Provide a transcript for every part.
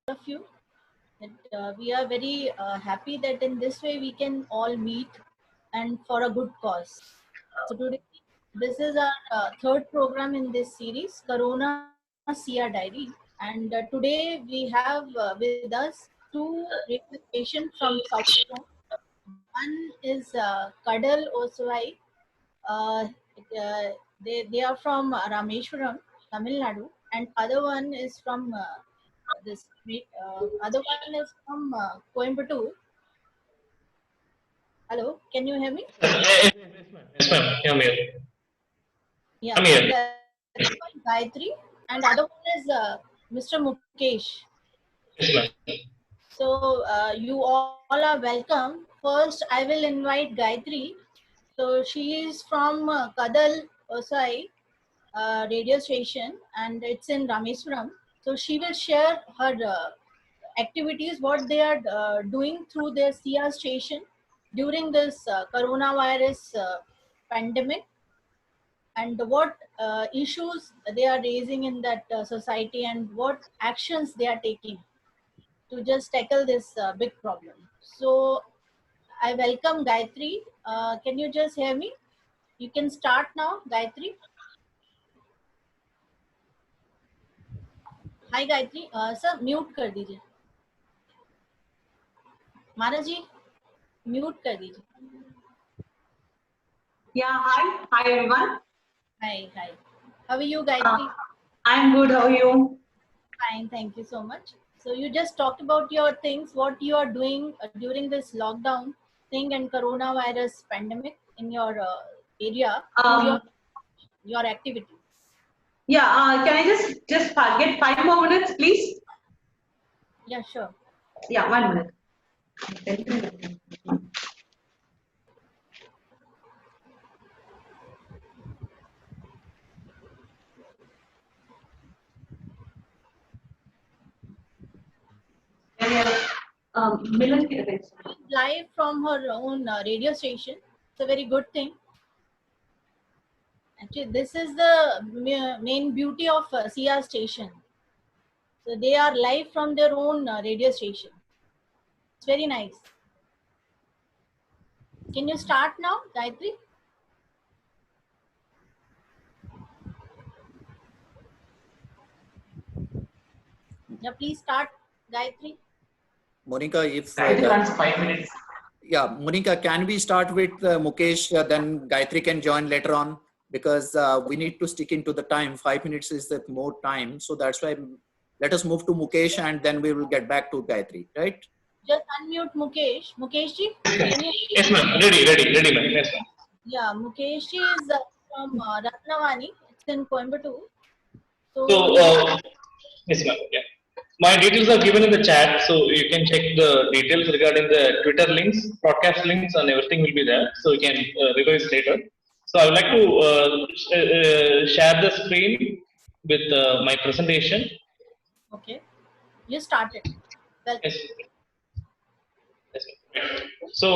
of you. That we are very happy that in this way we can all meet and for a good cause. So today, this is our third program in this series, Corona CR Diary. And today we have with us two radio stations from South Zone. One is Kadal Oswai. They are from Rameshwaram, Tamil Nadu, and other one is from this other one is from Coimbatore. Hello, can you hear me? Yes, ma'am. Yeah, I'm here. Yeah, I'm here. and that's one Gayatri, and other one is Mr. Mukesh. Yes, ma'am. So you all are welcome. First, I will invite Gayatri. So she is from Kadal Osai radio station, and it's in Rameswaram. So she will share her activities, what they are doing through their CR station during this coronavirus pandemic, and what issues they are raising in that society, and what actions they are taking to just tackle this big problem. So I welcome Gayatri. Can you just hear me? You can start now, Gayatri. Hi Gayatri. Sir, mute कर दीजिए. माना जी, mute कर दीजिए. Yeah, hi. Hi, everyone. Hi, hi. How are you, Gayatri? I'm good. How are you? Fine, thank you so much. So you just talked about your things, what you are doing during this lockdown thing and coronavirus pandemic in your area, your activity. Yeah, can I just get 5 more minutes, please? Yeah, sure. Yeah, 1 minute. Milan ki तरफ से. Live from her own radio station. It's a very good thing. Actually, this is the main beauty of CR station. So they are live from their own radio station. It's very nice. Can you start now, Gayatri? Yeah, please start, Gayatri. Monica, if It runs 5 minutes. yeah, Monica, can we start with Mukesh? Then Gayatri can join later on because we need to stick into the time. 5 minutes is the more time, so that's why let us move to Mukesh and then we will get back to Gayatri, right? Just unmute Mukesh. Mukesh ji, can you? Yes, ma'am. Ready, ma'am. Yes, ma'am. Yeah, Mukesh ji is from Ratnavani. It's in Coimbatore. So, Yes, ma'am. Yeah. My details are given in the chat, so you can check the details regarding the Twitter links, broadcast links, and everything will be there. So you can revise later. So I would like to share the screen with my presentation. okay, you started. Well, Yes. Yes, ma'am. So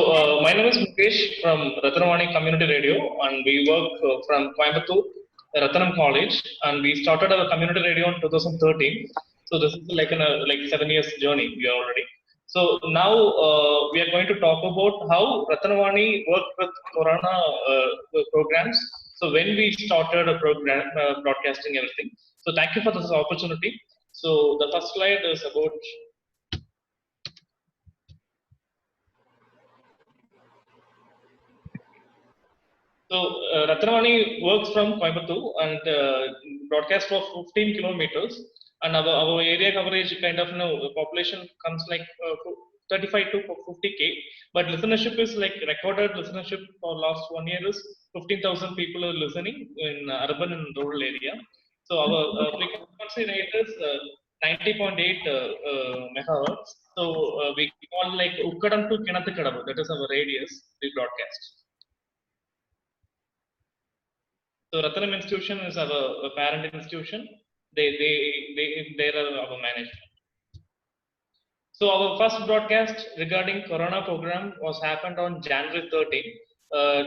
my name is Mukesh from Ratnavani Community Radio, and we work from Coimbatore, Ratnam College, and we started our community radio in 2013. So this is like like 7 years journey we are already. So now we are going to talk about how Ratnavani worked with Corona programs. So when we started a program broadcasting everything. So thank you for this opportunity. So the first slide is about. So Ratnavani works from Coimbatore and broadcast for 15 kilometers. And our area coverage kind of population comes like 35 to 50K. But listenership is like recorded listenership for last 1 year is 15,000 people are listening in urban and rural area. So our frequency rate is 90.8 megahertz. So we call like Ukkadam to Kinathikadavu, that is our radius we broadcast. So Ratnam Institution is our parent institution. They are our management. So our first broadcast regarding Corona program was happened on January 13.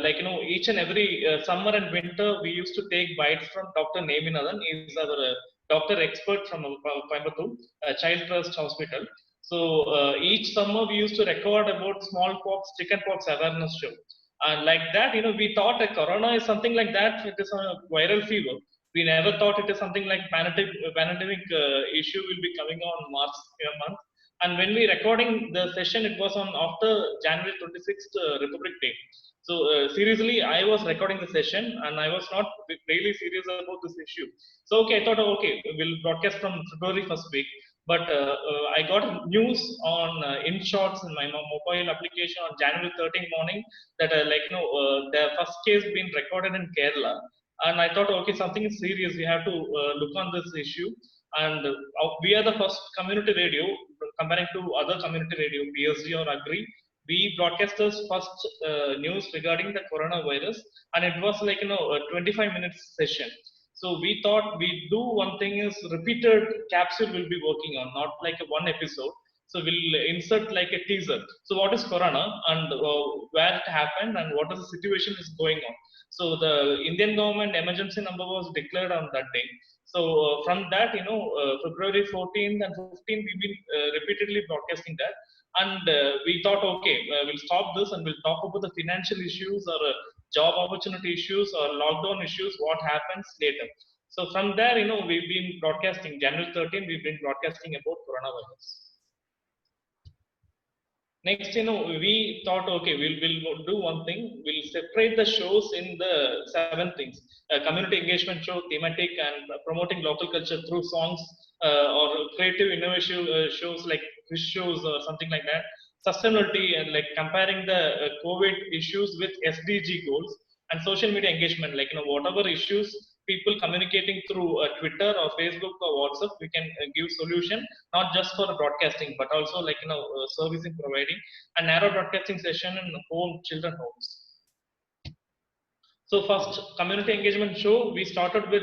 Like each and every summer and winter we used to take bites from Dr. Neminathan. He is our doctor expert from Coimbatore, Child Trust Hospital. So each summer we used to record about smallpox, chickenpox awareness show. And like that, we thought that corona is something like that. It is a viral fever. We never thought it is something like pandemic issue will be coming on March month. And when we recording the session, it was on after January 26th Republic Day. So seriously, I was recording the session and I was not really serious about this issue. So okay, I thought, okay, we'll broadcast from February first week. But I got news on InShots in my mobile application on January 13th morning that the first case been recorded in Kerala. And I thought, okay, something is serious. We have to look on this issue. And we are the first community radio comparing to other community radio, PSG or Agri. We broadcasters first news regarding the coronavirus, and it was like a 25 minutes session. So we thought we do one thing is repeated capsule will be working on, not like a one episode. So we'll insert like a teaser. So what is corona and where it happened and what is the situation is going on. So the Indian government emergency number was declared on that day. So from that, February 14th and 15th, we've been repeatedly broadcasting that. And we thought, okay, we'll stop this and we'll talk about the financial issues or job opportunity issues or lockdown issues, what happens later. So from there, we've been broadcasting, January 13th, we've been broadcasting about coronavirus. Next, we thought, okay, we'll do one thing. We'll separate the shows in the 7 things: community engagement show, thematic, and promoting local culture through songs or creative innovation shows like quiz shows or something like that. Sustainability and like comparing the COVID issues with SDG goals, and social media engagement, like whatever issues people communicating through Twitter or Facebook or WhatsApp, we can give solution, not just for broadcasting, but also like servicing providing a narrow broadcasting session in home children homes. So first community engagement show, we started with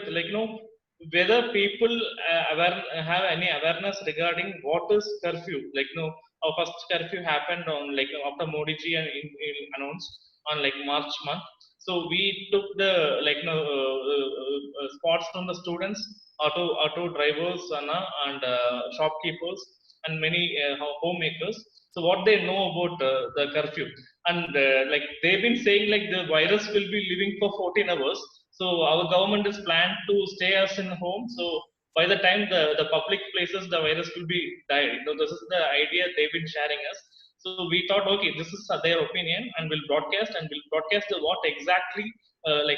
whether people have any awareness regarding what is curfew. Our first curfew happened on after Modi ji announced on March month. So we took the spots from the students, auto drivers, and shopkeepers, and many homemakers. So what they know about the curfew, and they've been saying the virus will be living for 14 hours. So our government is planned to stay us in home. So by the time the public places, the virus will be died. This is the idea they've been sharing us. So we thought, okay, this is their opinion, and we'll broadcast what exactly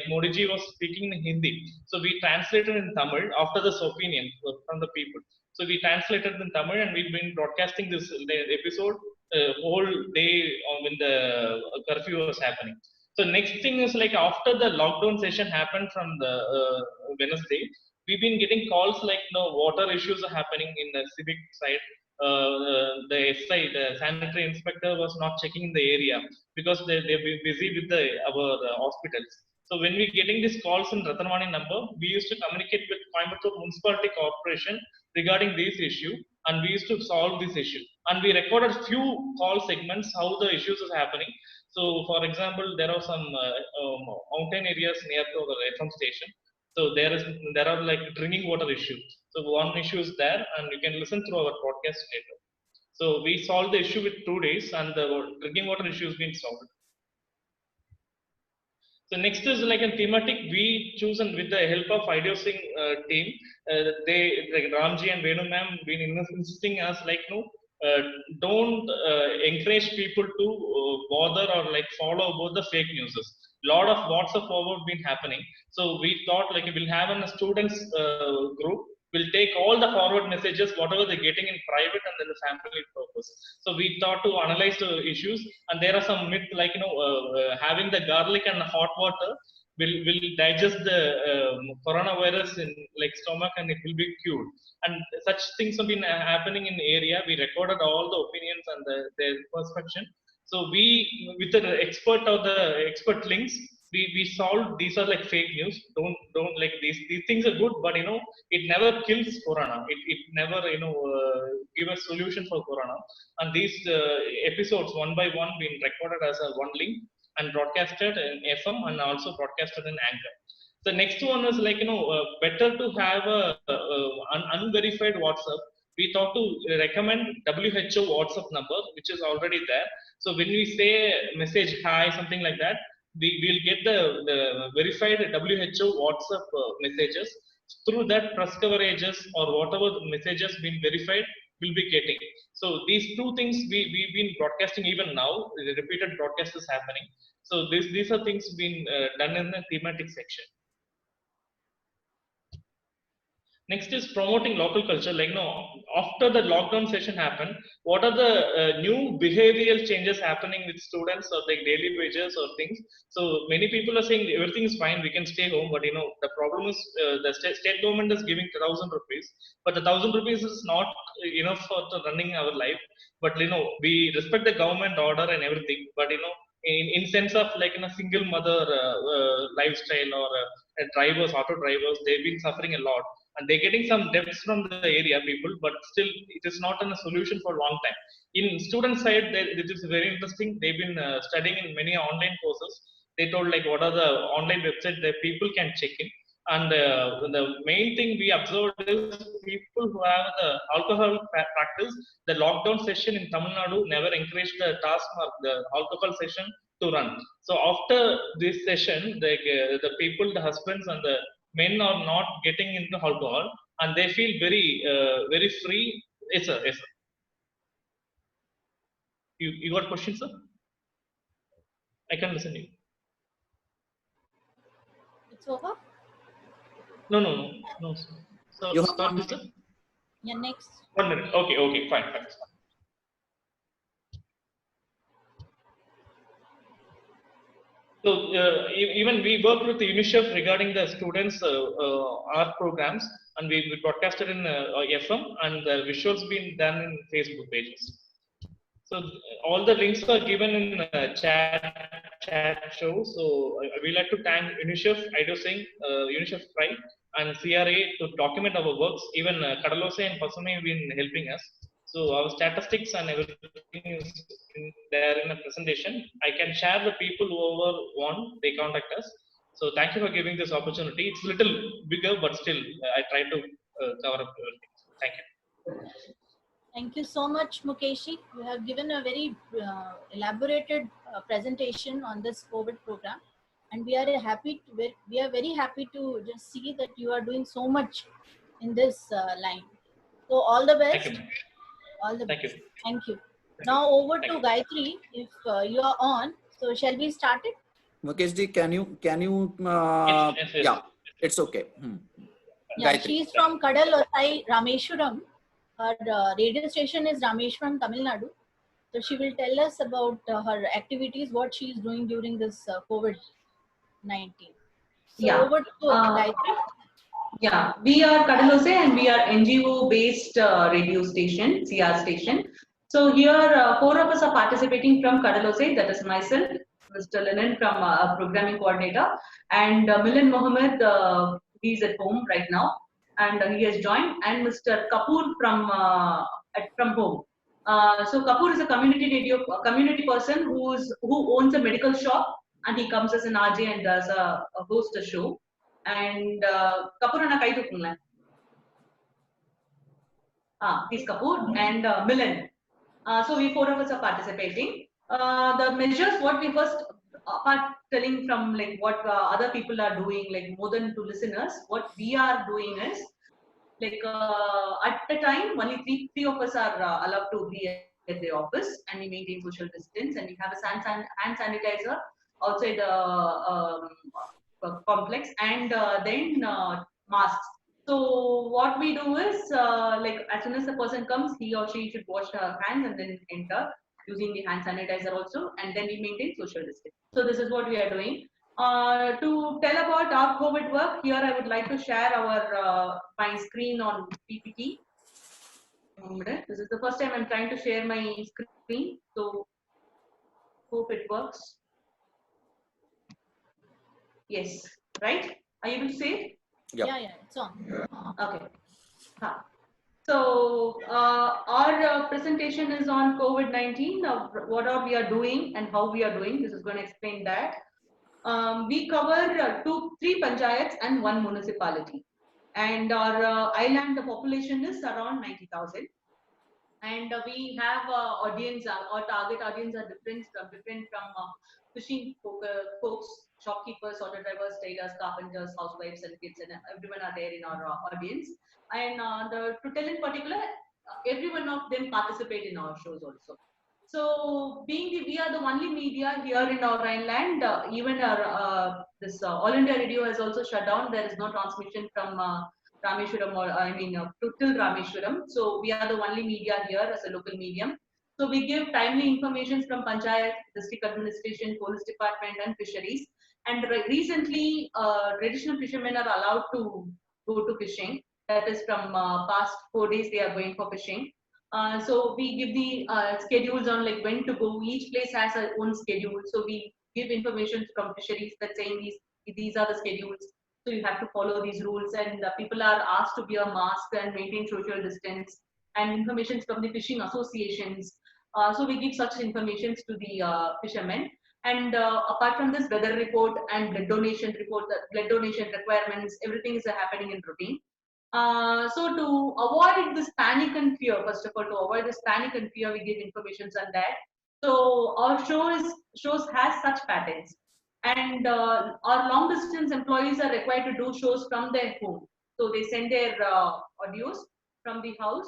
Modi ji was speaking in Hindi. So we translated in Tamil after this opinion from the people. So we translated in Tamil, and we've been broadcasting this episode whole day when the curfew was happening. So next thing is after the lockdown session happened from the Wednesday, we've been getting calls water issues are happening in the civic side. The SI, the sanitary inspector, was not checking in the area because they've been busy with our hospitals. So when we getting these calls in Ratnamani number, we used to communicate with Coimbatore Municipality Corporation regarding this issue, and we used to solve this issue. And we recorded few call segments how the issues is happening. So for example, there are some mountain areas near to the FM station. So there are drinking water issues. So one issue is there, and you can listen through our podcast later. So we solved the issue with 2 days, and the drinking water issue has been solved. So next is a thematic we chosen with the help of Ideo Singh team. They Ramji and Venu ma'am been insisting us don't encourage people to bother or follow about the fake news. Lot of WhatsApp forward been happening. So we thought we'll have a students group. We'll take all the forward messages, whatever they're getting in private, and then the family purpose. So we thought to analyze the issues, and there are some myth having the garlic and hot water will digest the coronavirus in stomach, and it will be cured. And such things have been happening in the area. We recorded all the opinions and their perception. So we, with the expert or the expert links, we solved these are fake news. Don't these things are good, but it never kills corona. It never give a solution for corona. And these episodes one by one been recorded as a one link and broadcasted in FM and also broadcasted in Anchor. The next one is like, better to have an unverified WhatsApp. We thought to recommend WHO WhatsApp number, which is already there. So when we say message hi, something like that, we will get the verified WHO WhatsApp messages. Through that, press coverages or whatever the messages been verified will be getting. So these two things we've been broadcasting even now. The repeated broadcast is happening. So these are things being done in the thematic section. Next is promoting local culture. Like, after the lockdown session happened, what are the new behavioral changes happening with students or like daily wages or things? So many people are saying everything is fine, we can stay home, but the problem is the state government is giving 1,000 rupees, but the 1,000 rupees is not enough for running our life. But we respect the government order and everything, but in sense of like in a single mother lifestyle or drivers, auto drivers, they've been suffering a lot and they're getting some debts from the area people, but still it is not a solution for a long time. In student side, this is very interesting. They've been studying in many online courses. They told like what are the online websites that people can check in. And the main thing we observed is people who have the alcohol practice, the lockdown session in Tamil Nadu never encouraged the task mark, the alcohol session to run. So after this session, the people, the husbands and the men are not getting into alcohol and they feel very free. Yes, sir. Yes, sir. You got questions, sir? I can listen to you. It's over? No, sir. So, You have start, one sir? Yeah, next. 1 minute. Okay, fine. So even we worked with UNICEF regarding the students' art programs, and we broadcasted in FM, and the visuals been done in Facebook pages. So all the links are given in chat show. So we like to thank UNICEF, IDO Singh, UNICEF Pride, and CRA to document our works. Even Kadalose and Pasame have been helping us. So our statistics and everything is there in a presentation. I can share the people whoever want, they contact us. So thank you for giving this opportunity. It's a little bigger, but still I try to cover up everything. Thank you. Thank you so much, Mukeshi. You have given a very elaborated presentation on this COVID program, and we are very happy to just see that you are doing so much in this line. So all the best. Thank you. All the Thank best. you. Thank you. Now over Thank to you. Gayatri, if you are on. So shall we start it? Mukesh ji, can you Yes. yeah, it's okay. Yeah, Gayatri. she's from Kadal Osai, Rameshwaram. Her radio station is Rameshwaram, Tamil Nadu. So she will tell us about her activities, what she is doing during this COVID-19. So Yeah. over to Gayatri. Yeah, we are Kadalose and we are NGO based radio station, CR station. So here 4 of us are participating from Kadalose, that is myself, Mr. Lennon from programming coordinator, and Milan Mohammed, he is at home right now and he has joined, and Mr. Kapoor from home. So Kapoor is a community person who owns a medical shop, and he comes as an RJ and does a host a show. And Kapoor and Kai Tukungla. He's Kapoor and Milan. So we 4 of us are participating. The measures, what we first, apart telling from like what other people are doing, like more than to listeners, what we are doing is like at the time only three of us are allowed to be at the office, and we maintain social distance, and we have a hand sanitizer outside the complex, and then masks. So what we do is like as soon as the person comes, he or she should wash her hands and then enter using the hand sanitizer also, and then we maintain social distance. So this is what we are doing. To tell about our COVID work, here I would like to share our my screen on PPT. This is the first time I'm trying to share my screen, so hope it works. Yes, right? Are you able to see it? Yep. Yeah, it's on. Okay. So our presentation is on COVID-19, what are we are doing and how we are doing. This is going to explain that. We cover 3 panchayats and 1 municipality. And our island population is around 90,000. And we have audience, our target audience are different from fishing folks, shopkeepers, auto drivers, tailors, carpenters, housewives, and kids, and everyone are there in our audience. And to tell in particular, every one of them participate in our shows also. So, we are the only media here in our Rhineland. Even our this All India Radio has also shut down. There is no transmission from Rameshwaram, or till Rameshwaram. So we are the only media here as a local medium. So we give timely information from Panchayat, District Administration, Police Department, and Fisheries. And recently, traditional fishermen are allowed to go to fishing. That is from past 4 days they are going for fishing. So we give the schedules on like when to go. Each place has its own schedule. So we give information from fisheries that saying these are the schedules. So you have to follow these rules, and people are asked to wear mask and maintain social distance, and information from the fishing associations. So we give such information to the fishermen. And apart from this, weather report and blood donation report, the blood donation requirements, everything is happening in routine. So to avoid this panic and fear, first of all, to avoid this panic and fear, we give information on that. So our shows has such patterns. And our long distance employees are required to do shows from their home. So they send their audios from the house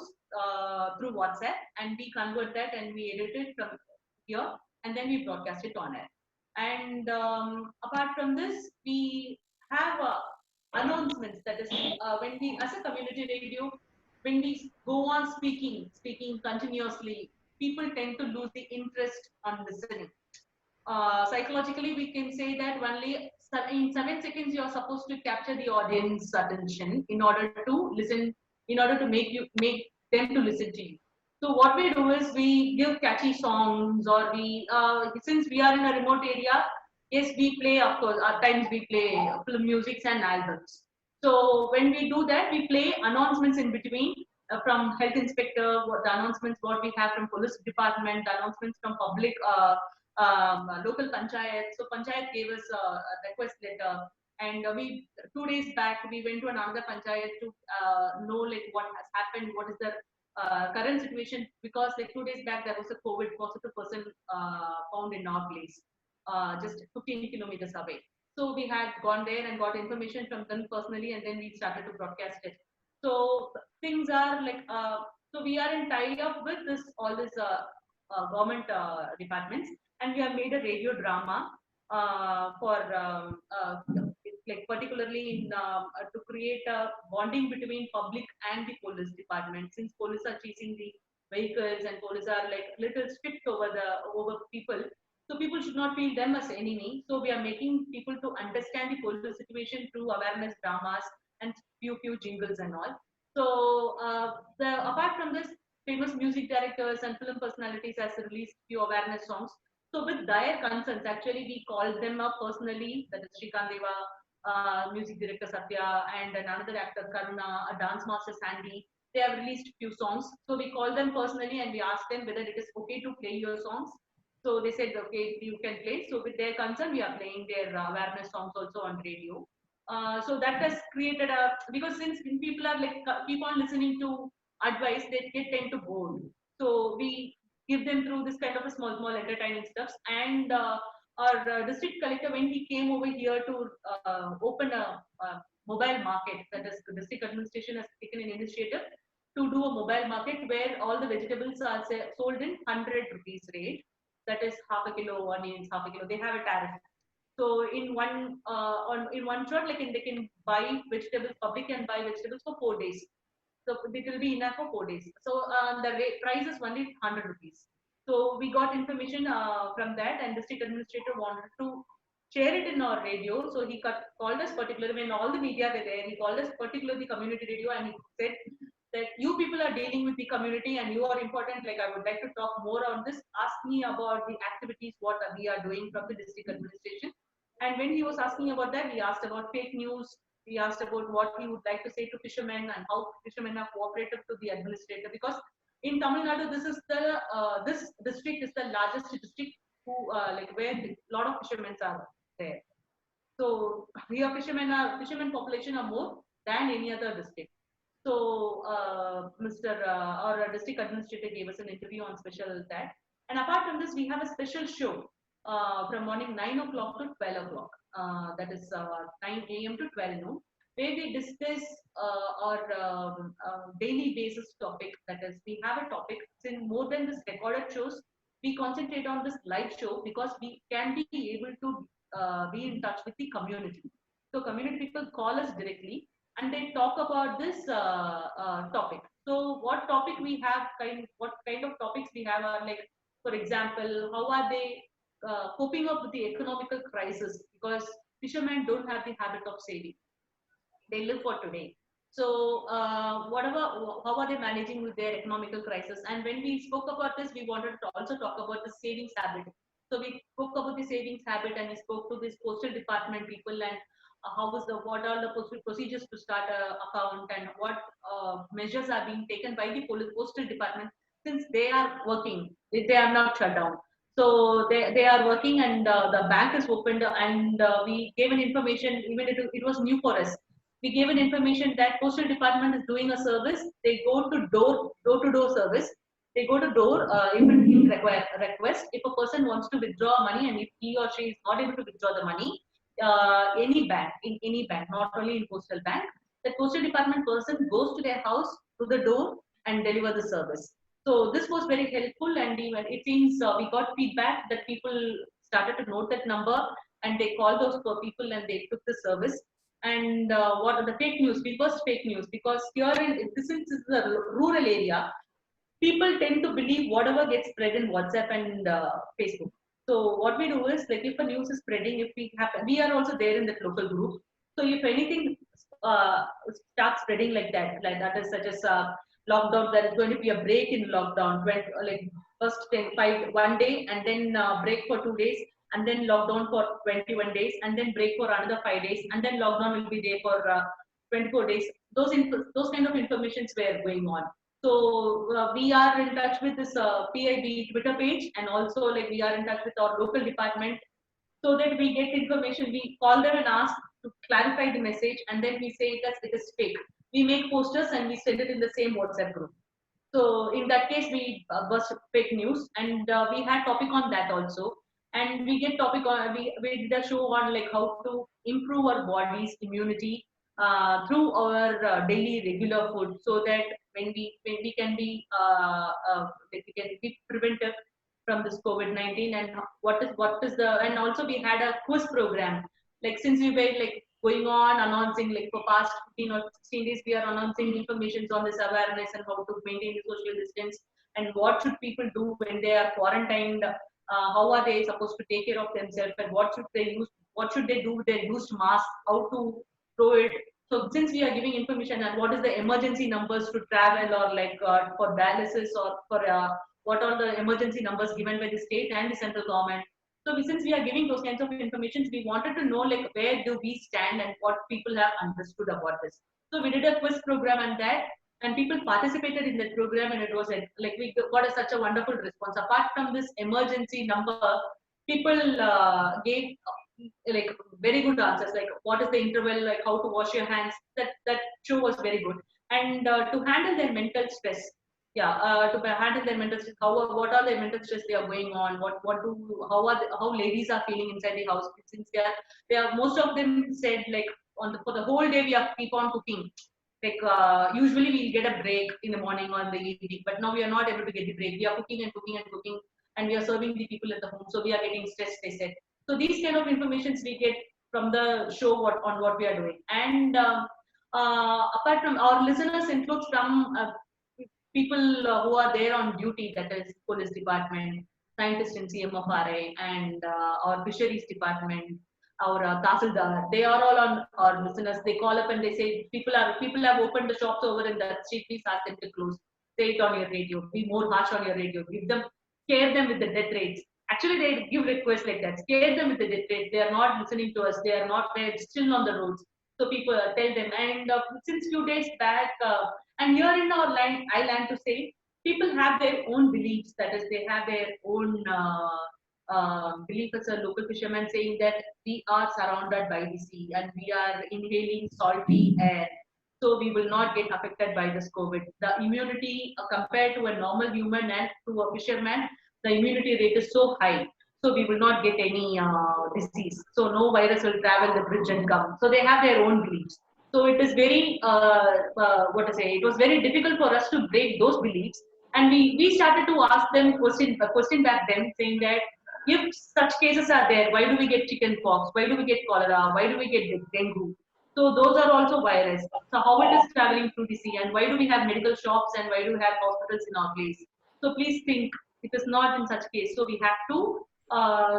through WhatsApp, and we convert that and we edit it from here, and then we broadcast it on air. And apart from this, we have announcements. That is, when we, as a community radio, when we go on speaking continuously, people tend to lose the interest on listening. Psychologically, we can say that only in 7 seconds you are supposed to capture the audience attention in order to listen, in order to make them to listen to you. So what we do is we give catchy songs, or we since we are in a remote area, yes, we play, of course, at times we play film musics and albums. So when we do that, we play announcements in between from health inspector, what the announcements what we have from police department, announcements from public. Local panchayat. So panchayat gave us a request letter, and we 2 days back we went to another panchayat to know like what has happened, what is the current situation, because like 2 days back there was a COVID positive person found in our place, just 15 kilometers away. So we had gone there and got information from them personally, and then we started to broadcast it. So things are like so we are in tie up with this all this government departments, and we have made a radio drama for like particularly in to create a bonding between public and the police department, since police are chasing the vehicles and police are like little strict over people, so people should not feel them as enemy. So we are making people to understand the police situation through awareness dramas and few jingles and all. So apart from this, famous music directors and film personalities has released few awareness songs. So with their concerns, actually we called them up personally, that is Shrikant Deva, music director Satya, and another actor Karuna, a dance master Sandy. They have released few songs. So we called them personally and we asked them whether it is okay to play your songs. So they said, okay, you can play. So with their concern, we are playing their awareness songs also on radio. So that has created a, because since people are like keep on listening to advice, they tend to bored. So we give them through this kind of a small entertaining stuff. And our district collector, when he came over here to open a mobile market, that is the district administration has taken an initiative to do a mobile market where all the vegetables are sold in 100 rupees rate. That is half a kilo onions, half a kilo. They have a tariff. So in one shot, like they can buy vegetables. Public can buy vegetables for 4 days. So it will be enough for 4 days. So the price is only 100 rupees. So we got information from that, and district administrator wanted to share it in our radio. So he called us particularly when all the media were there. He called us particularly community radio, and he said that you people are dealing with the community and you are important. Like I would like to talk more on this. Ask me about the activities what we are doing from the district administration. And when he was asking about that, we asked about fake news. We asked about what he would like to say to fishermen and how fishermen are cooperative to the administrator. Because in Tamil Nadu, this is the this district is the largest district who like where a lot of fishermen are there. So here fishermen population are more than any other district. So our district administrator gave us an interview on special that. And apart from this, we have a special show from morning 9 o'clock to 12 o'clock. That is 9 a.m. to 12 noon, where we discuss our daily basis topic. That is, we have a topic. In more than this recorded shows, we concentrate on this live show because we can be able to be in touch with the community. So community people call us directly and they talk about this topic. So what topic we have, what kind of topics we have are like, for example, how are they coping up with the economical crisis, because fishermen don't have the habit of saving. They live for today. So how are they managing with their economical crisis? And when we spoke about this, we wanted to also talk about the savings habit. So we spoke about the savings habit and we spoke to this postal department people and what are the procedures to start a account and what measures are being taken by the postal department, since they are working, they are not shut down. So they are working and the bank is opened and we gave an information, even it was new for us. We gave an information that postal department is doing a service. They go to door to door service. They go to door in request. If a person wants to withdraw money and if he or she is not able to withdraw the money, any bank, not only in postal bank, the postal department person goes to their house to the door and deliver the service. So this was very helpful, and even it seems we got feedback that people started to note that number and they called those people and they took the service. And what are the fake news? We first fake news because here since this is a rural area, people tend to believe whatever gets spread in WhatsApp and Facebook. So what we do is, like, if a news is spreading, if we are also there in that local group. So if anything starts spreading like that is such as lockdown, there is going to be a break in lockdown, like first 1 day and then break for 2 days and then lockdown for 21 days and then break for another 5 days and then lockdown will be there for 24 days. Those kind of informations were going on. So we are in touch with this PIB Twitter page, and also like we are in touch with our local department so that we get information. We call them and ask to clarify the message, and then we say it is fake. We make posters and we send it in the same WhatsApp group. So in that case, we bust fake news, and we had topic on that also. And we get topic on, we did a show on like how to improve our body's immunity through our daily regular food, so that when we can be we can be preventive from this COVID-19. And what is the, and also we had a quiz program, like since we were like going on announcing like for past 15 or 16 days, we are announcing information on this awareness and how to maintain the social distance and what should people do when they are quarantined, how are they supposed to take care of themselves, and what should they do with their used mask, how to throw it. So since we are giving information and what is the emergency numbers to travel, or like for dialysis, or for what are the emergency numbers given by the state and the central government. So since we are giving those kinds of information, we wanted to know like where do we stand and what people have understood about this. So we did a quiz program and that, and people participated in that program, and it was like we got such a wonderful response. Apart from this emergency number, people gave like very good answers, like what is the interval, like how to wash your hands. That show was very good. And to handle their mental stress, to handle their mental stress, what are the mental stress they are going on, how ladies are feeling inside the house, since they are most of them said like for the whole day we are keep on cooking. Like usually we get a break in the morning or in the evening, but now we are not able to get the break. We are cooking and cooking and cooking, and we are serving the people at the home, so we are getting stressed, they said. So these kind of informations we get from the show on what we are doing. And apart from our listeners include some people who are there on duty, that is police department, scientists in CMFRI, and our fisheries department, our Tahsildar. They are all on our listeners. They call up and they say people have opened the shops over in that street. Please ask them to close. Say it on your radio. Be more harsh on your radio. Scare them with the death rates. Actually, they give requests like that. Scare them with the death rates. They are not listening to us. They're still on the roads. So people tell them. And since few days back, and here in our line, I land to say, people have their own beliefs. That is, they have their own belief as a local fisherman saying that we are surrounded by the sea and we are inhaling salty air. So we will not get affected by this COVID. The immunity compared to a normal human and to a fisherman, the immunity rate is so high. So we will not get any disease. So no virus will travel the bridge and come. So they have their own beliefs. So it is very, what to say, it was very difficult for us to break those beliefs. And we started to ask them a question back then saying that if such cases are there, why do we get chicken pox? Why do we get cholera? Why do we get dengue? So those are also virus. So how it is traveling through the sea and why do we have medical shops and why do we have hospitals in our place? So please think it is not in such case. So we have to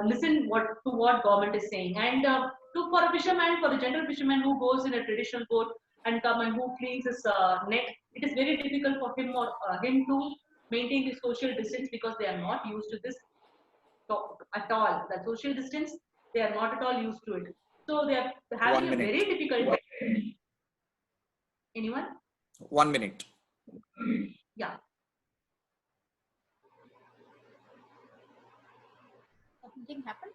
listen to what government is saying. And for a fisherman, for a general fisherman who goes in a traditional boat and come and who cleans his net, it is very difficult for him or him to maintain the social distance because they are not used to this at all. The social distance, they are not at all used to it. So they are having 1 a minute. very difficult. Anyone? 1 minute. Yeah. Something happened?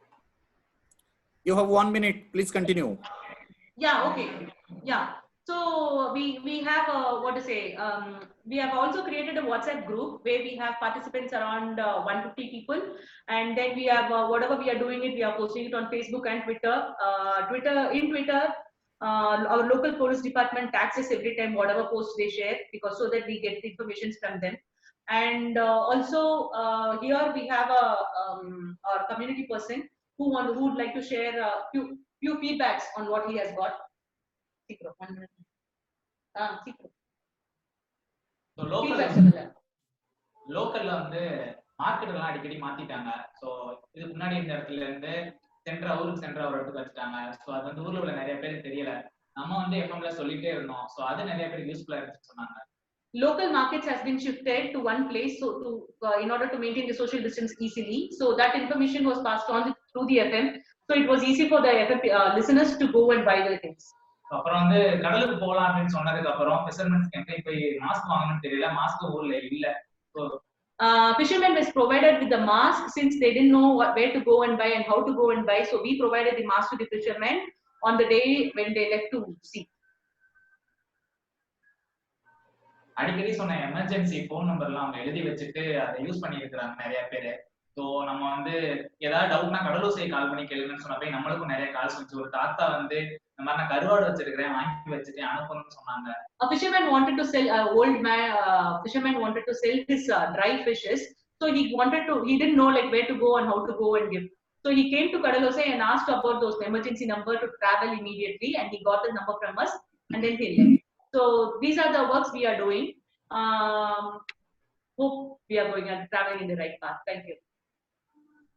You have 1 minute. Please continue. Yeah, okay. Yeah. So we have what to say, we have also created a WhatsApp group where we have participants around 150 people. And then we have whatever we are doing it, we are posting it on Facebook and Twitter. Twitter, our local police department tags us every time whatever posts they share because so that we get the information from them. And also here we have our community person who would like to share a few feedbacks on what he has got. Secret, 1 minute. Secret. Feedbacks சொல்லுங்க. லோக்கல்ல வந்து market எல்லாம் அடிக்கடி மாத்திட்டாங்க. So இதுக்கு முன்னாடி இந்த இடத்துல இருந்து ஊருக்கு சென்டர் ஒரு இடத்துக்கு வச்சுட்டாங்க. சோ அது வந்து ஊர்ல உள்ள நிறைய பேருக்கு தெரியல. நம்ம வந்து எஃப்எம்ல சொல்லிட்டே இருந்தோம். சோ அது நிறைய பேருக்கு யூஸ்ஃபுல்லா இருந்துச்சு சொன்னாங்க. Local markets has been shifted to one place so to in order to maintain the social distance easily. So that information was passed on through the FM. So it was easy for the FM listeners to go and buy the things. அப்புறம் வந்து கடலுக்கு போகலாம் அப்படின்னு சொன்னதுக்கு அப்புறம் ஃபிஷர்மேன்ஸ்க்கு எங்க போய் mask வாங்கணும்னு தெரியல. மாஸ்க் ஊர்ல இல்ல. Fishermen was provided with the mask since they didn't know where to go and buy and how to go and buy. So we provided the mask to the fishermen on the day when they left to sea. அடிக்கடி சொன்ன emergency phone நம்பர்லாம் அவங்க எழுதி வச்சுட்டு அதை use பண்ணி இருக்கிறாங்க நிறைய பேரு. ஸோ நம்ம வந்து ஏதாவது டவுட்னா கடலூசை கால் பண்ணி கேளுங்கன்னு சொன்னப்ப நம்மளுக்கும் நிறைய கால்ஸ் வந்துச்சு. ஒரு தாத்தா வந்து இந்த மாதிரி நான் கருவாடு வச்சிருக்கிறேன் வாங்கி வச்சுட்டு அனுப்பணும்னு சொன்னாங்க. A fisherman wanted to sell old man fisherman wanted to sell his dry fishes. So he didn't know like where to go and how to go and give. So he came to Kadalosai and asked about those emergency number to travel immediately and he got the number from us and then he left. So these are the works we are doing. Hope we are going and traveling in the right path. Thank you.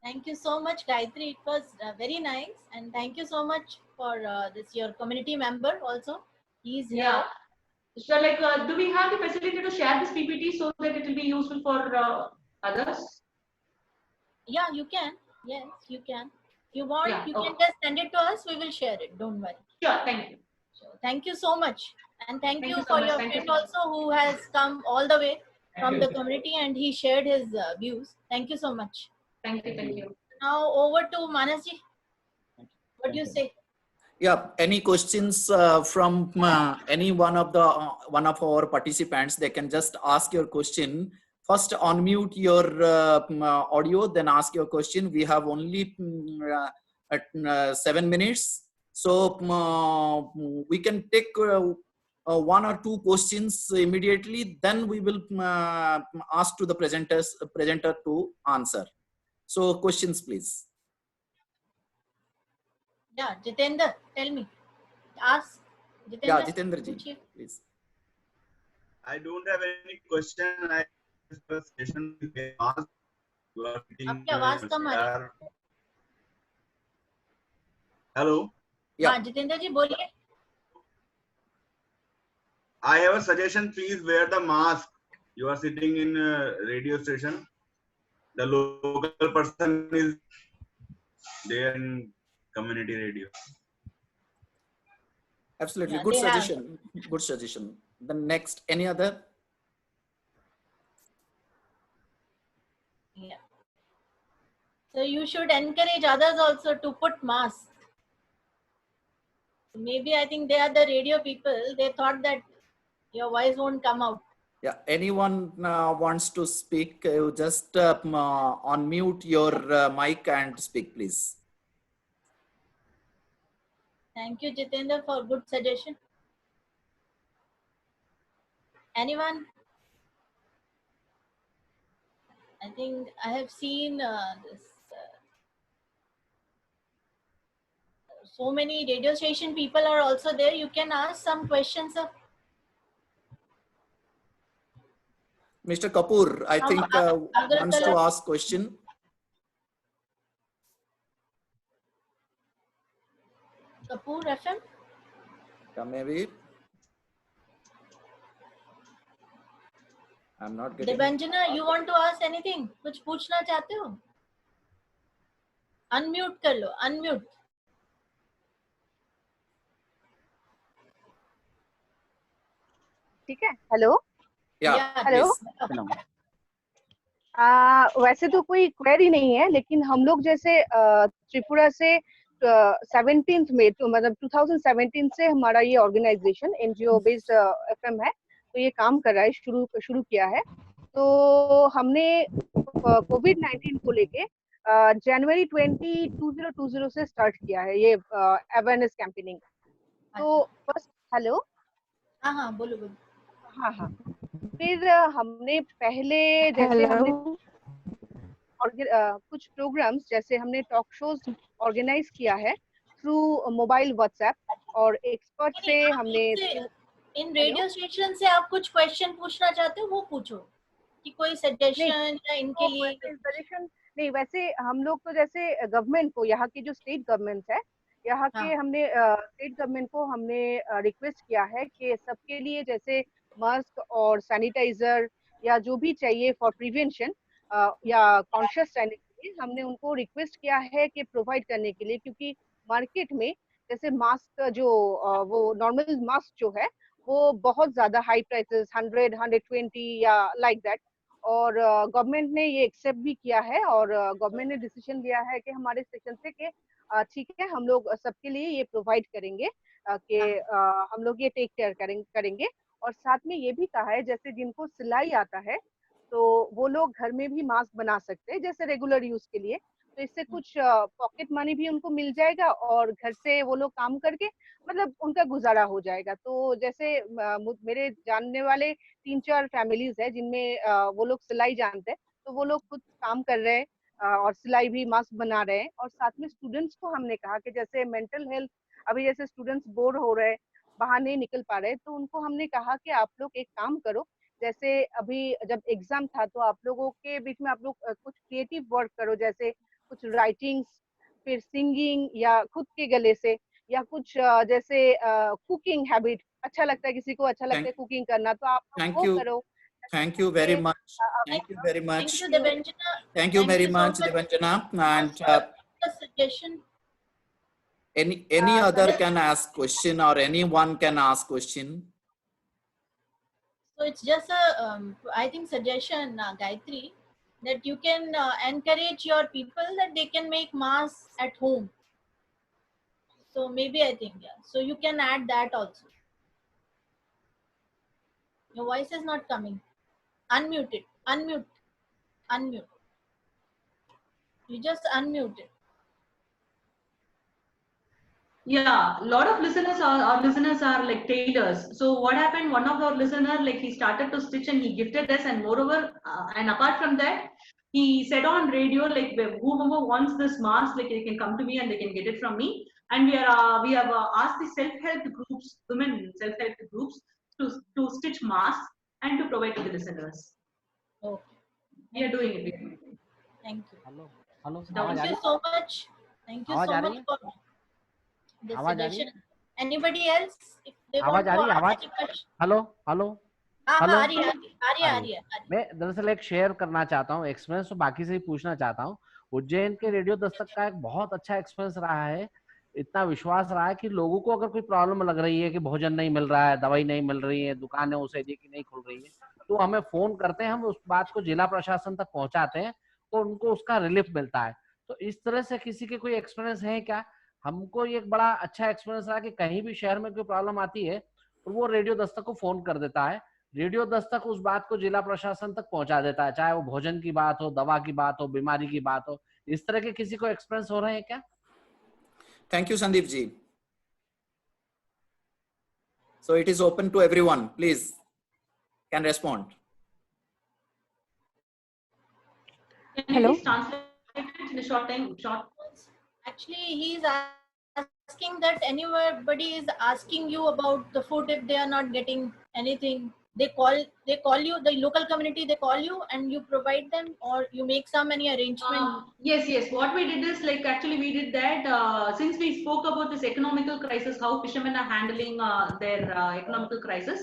Thank you so much, Gayatri. It was very nice, and thank you so much for this your community member also. He's here. Yeah. So like, do we have the facility to share this PPT so that it will be useful for others? Yeah, you can. Yes, you can. If you want, Yeah, you okay. can just send it to us. We will share it. Don't worry. Sure. Thank you. So, thank you so much, and thank Thank you you so for much. your Thank you friend so much. also who has come all the way from the community and he shared his views. Thank you so much. Thank you. Thank you. Now over to Manasji. What do you say? Yeah, any questions from any one of our participants? They can just ask your question. First, unmute your audio, then ask your question. We have only 7 minutes, so we can take 1 or 2 questions immediately. Then we will ask to the presenter to answer. So, questions, please. Yeah, Jitendra, tell me. Ask. Jitendra, Yeah, Jitendra ji, पूछिए. please. I don't have any question. I just a session with ask. You are sitting, आपकी आवाज कम आ रही है. Hello. Yeah. हाँ, जितेंद्र जी बोलिए. I have a suggestion. Please wear the mask. You are sitting in a radio station. The local person is there in community radio. Absolutely. Yeah, Good they have. suggestion. Good suggestion. The next, any other? Yeah. So you should encourage others also to put mask. Maybe I think they are the radio people. They thought that your voice won't come out. Yeah, anyone wants to speak, just unmute your mic and speak, please. Thank you, Jitendra, for good suggestion. Anyone? I think I have seen this. So many radio station people are also there. You can ask some questions. Mr. Kapoor, I think wants to ask question. Kapoor FM? Yeah, maybe. I'm not getting. Debanjana, you want to ask anything? कुछ पूछना चाहते हो? Unmute कर लो, unmute. ठीक है, hello. Yeah, hello. वैसे तो कोई क्वेरी नहीं है, लेकिन हम लोग जैसे त्रिपुरा से 17th में तो मतलब 2017 से हमारा ये ऑर्गेनाइजेशन एनजीओ बेस्ड एफएम है, तो ये काम कर रहा है, शुरू किया है. तो हमने कोविड-19 को लेके जनवरी 2020 से स्टार्ट किया है ये अवेयरनेस कैंपेनिंग. तो फर्स्ट हेलो. हाँ बोलो. हाँ. फिर हमने पहले जैसे हमने कुछ प्रोग्राम्स जैसे हमने टॉक शोज ऑर्गेनाइज किया है थ्रू मोबाइल व्हाट्सएप, और एक्सपर्ट से हमने इन रेडियो स्टेशन से आप कुछ क्वेश्चन पूछना चाहते हो वो पूछो, कि कोई सजेशन या इनके लिए सजेशन नहीं. वैसे हम लोग तो जैसे गवर्नमेंट को, यहाँ की जो स्टेट गवर्नमेंट है, यहाँ के हमने स्टेट गवर्नमेंट को हमने रिक्वेस्ट किया है कि सबके लिए जैसे मास्क और सैनिटाइजर या जो भी चाहिए फॉर प्रिवेंशन या कॉन्शियस रहने के लिए हमने उनको रिक्वेस्ट किया है कि प्रोवाइड करने के लिए, क्योंकि मार्केट में जैसे मास्क जो वो नॉर्मल मास्क जो है वो बहुत ज्यादा हाई प्राइसेस 100, 120 या लाइक दैट, और गवर्नमेंट ने ये एक्सेप्ट भी किया है, और गवर्नमेंट ने डिसीजन लिया है कि हमारे सेक्शन से कि ठीक है हम लोग सबके लिए ये प्रोवाइड करेंगे कि हम लोग ये टेक केयर करेंगे. और साथ में ये भी कहा है जैसे जिनको सिलाई आता है तो वो लोग घर में भी मास्क बना सकते हैं जैसे रेगुलर यूज के लिए, तो इससे कुछ पॉकेट मनी भी उनको मिल जाएगा और घर से वो लोग काम करके मतलब उनका गुजारा हो जाएगा. तो जैसे मेरे जानने वाले 3-4 फैमिलीज है जिनमें वो लोग सिलाई जानते हैं, तो वो लोग खुद काम कर रहे हैं और सिलाई भी मास्क बना रहे हैं. और साथ में स्टूडेंट्स को हमने कहा कि जैसे मेंटल हेल्थ, अभी जैसे स्टूडेंट्स बोर हो रहे हैं, बाहर नहीं निकल पा रहे, तो उनको हमने कहा कि आप लोग एक काम करो, जैसे अभी जब एग्जाम था तो आप लोगों के बीच में आप लोग कुछ क्रिएटिव वर्क करो, जैसे कुछ राइटिंग्स, फिर सिंगिंग या खुद के गले से, या कुछ जैसे कुकिंग हैबिट, अच्छा लगता है किसी को, अच्छा लगता है कुकिंग करना, तो आप वो करो. Thank you very much. Thank you very much. Thank you, Debanjana. Thank you very much, Debanjana. And suggestion. Any other can ask question, or anyone can ask question. So it's just a, I think suggestion, Gayatri, that you can encourage your people that they can make masks at home. So maybe I think, yeah. So you can add that also. Your voice is not coming. Unmute it. Unmute. You just unmute it. Yeah, a lot of listeners are like tailors. So what happened, one of our listener, like he started to stitch and he gifted us, and moreover, and apart from that, he said on radio, like whoever wants this mask, like they can come to me and they can get it from me. And we have asked the self-help groups, women self-help groups, to stitch masks and to provide to the listeners. Okay. We are doing it. Thank you. Hello. Thank you so much. Thank you so much for this suggestion. Anybody else? If they want to ask any question. Hello. हाँ, आ रही है. मैं दरअसल एक share करना चाहता हूँ experience, तो बाकी से ही पूछना चाहता हूँ. उज्जैन के रेडियो दस्तक का एक बहुत अच्छा एक्सपीरियंस रहा है. इतना विश्वास रहा है कि लोगों को अगर कोई प्रॉब्लम लग रही है कि भोजन नहीं मिल रहा है, दवाई नहीं मिल रही है, दुकानें उस एरिया की नहीं खुल रही है, तो हमें फोन करते हैं, हम उस बात को जिला प्रशासन तक पहुंचाते हैं और उनको उसका रिलीफ मिलता है. तो इस तरह से किसी के कोई एक्सपीरियंस है क्या? हमको ये एक बड़ा अच्छा एक्सपीरियंस रहा कि कहीं भी शहर में कोई प्रॉब्लम आती है तो वो रेडियो दस्तक को फोन कर देता है, रेडियो दस्तक उस बात को जिला प्रशासन तक पहुंचा देता है, चाहे वो भोजन की बात हो, दवा की बात हो, बीमारी की बात हो। इस तरह के किसी को एक्सपीरियंस हो रहे हैं क्या? Thank you, Sandeep ji. So it is open to everyone. Please, can respond. Can you please translate it in a short time? Actually, he's asking that anybody is asking you about the food if they are not getting anything. They call you, the local community, they call you and you provide them, or you make any arrangement. Yes. What we did is, like, actually we did that since we spoke about this economical crisis, how fishermen are handling their economical crisis.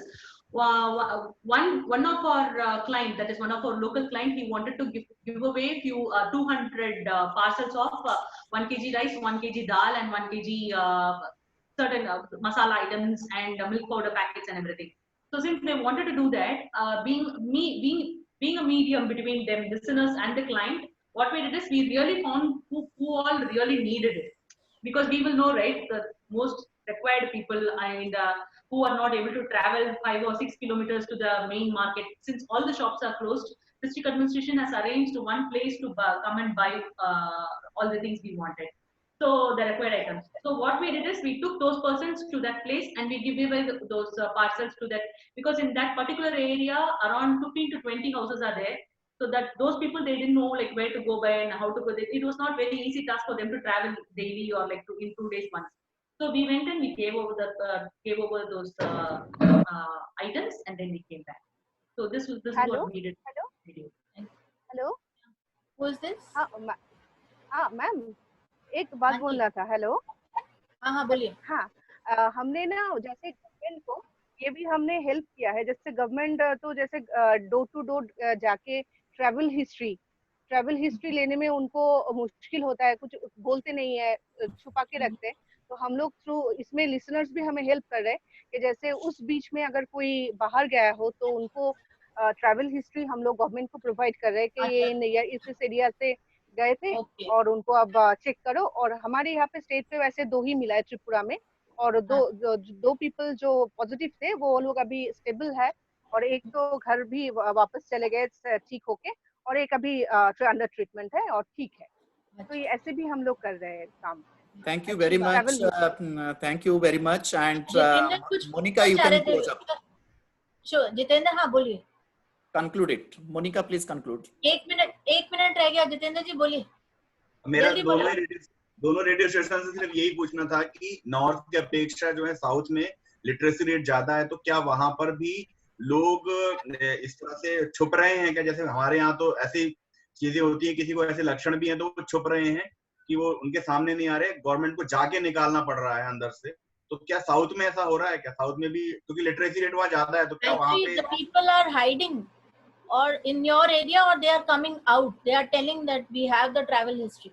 One of our client, that is one of our local client, he wanted to give away few 200 parcels of 1 kg rice, 1 kg dal, and 1 kg certain masala items and milk powder packets and everything. So since they wanted to do that, being a medium between them, listeners and the client, what we did is we really found who all really needed it, because we will know, right, the most required people and who are not able to travel 5 or 6 kilometers to the main market. Since all the shops are closed, district administration has arranged one place to come and buy all the things we wanted. So the required items. So what we did is we took those persons to that place and we give away those parcels to that, because in that particular area around 15 to 20 houses are there. So that those people, they didn't know like where to go by and how to go there. It was not very easy task for them to travel daily or like in 2 days once. So we went and we gave over those items and then we came back. So this is what we did. Hello, Who is this? हाँ ma'am, एक बात बोलना था। Hello, हाँ बोलिए। हाँ, हमने ना जैसे गवर्नमेंट को ये भी हमने हेल्प किया है। जैसे गवर्नमेंट तो जैसे डोर टू डोर जाके ट्रैवल हिस्ट्री लेने में उनको मुश्किल होता है, कुछ बोलते नहीं है, छुपा के रखते हैं। तो हम लोग थ्रू इसमें लिसनर्स भी हमें हेल्प कर रहे हैं कि जैसे उस बीच में अगर कोई बाहर गया हो तो उनको ट्रैवल हिस्ट्री हम लोग गवर्नमेंट को प्रोवाइड कर रहे हैं कि ये इस एरिया से गए थे और उनको अब चेक करो। और हमारे यहाँ पे स्टेट पे वैसे 2 ही मिला है त्रिपुरा में, और दो पीपल जो पॉजिटिव थे वो लोग अभी स्टेबल है, और एक तो घर भी वापस चले गए ठीक होके, और एक अभी अंडर ट्रीटमेंट है और ठीक है। तो ये ऐसे भी हम लोग कर रहे हैं काम। Thank you very much. Thank you very much. And Monica, you can close up. Sure, Jitendra, हाँ बोलिए। Conclude it. Monica, please conclude. एक मिनट रह गया, जितेंद्र जी बोलिए। मेरा दोनों रेडियो स्टेशन से सिर्फ यही पूछना था कि नॉर्थ की अपेक्षा जो है साउथ में लिटरेसी रेट ज्यादा है, तो क्या वहां पर भी लोग इस तरह से छुप रहे हैं क्या? जैसे हमारे यहाँ तो ऐसी चीजें होती है, किसी को ऐसे लक्षण भी हैं तो वो छुप रहे हैं कि वो उनके सामने नहीं आ रहे, गवर्नमेंट को जाके निकालना पड़ रहा है अंदर से। तो क्या साउथ में ऐसा हो रहा है क्या? साउथ में भी, क्योंकि लिटरेसी रेट वहाँ ज्यादा है, तो क्या वहाँ पे people are hiding or in your area, or they are coming out, they are telling that we have the travel history?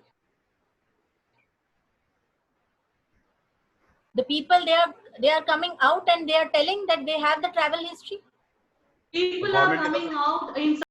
The people, they are coming out and they are telling that they have the travel history. People are coming out in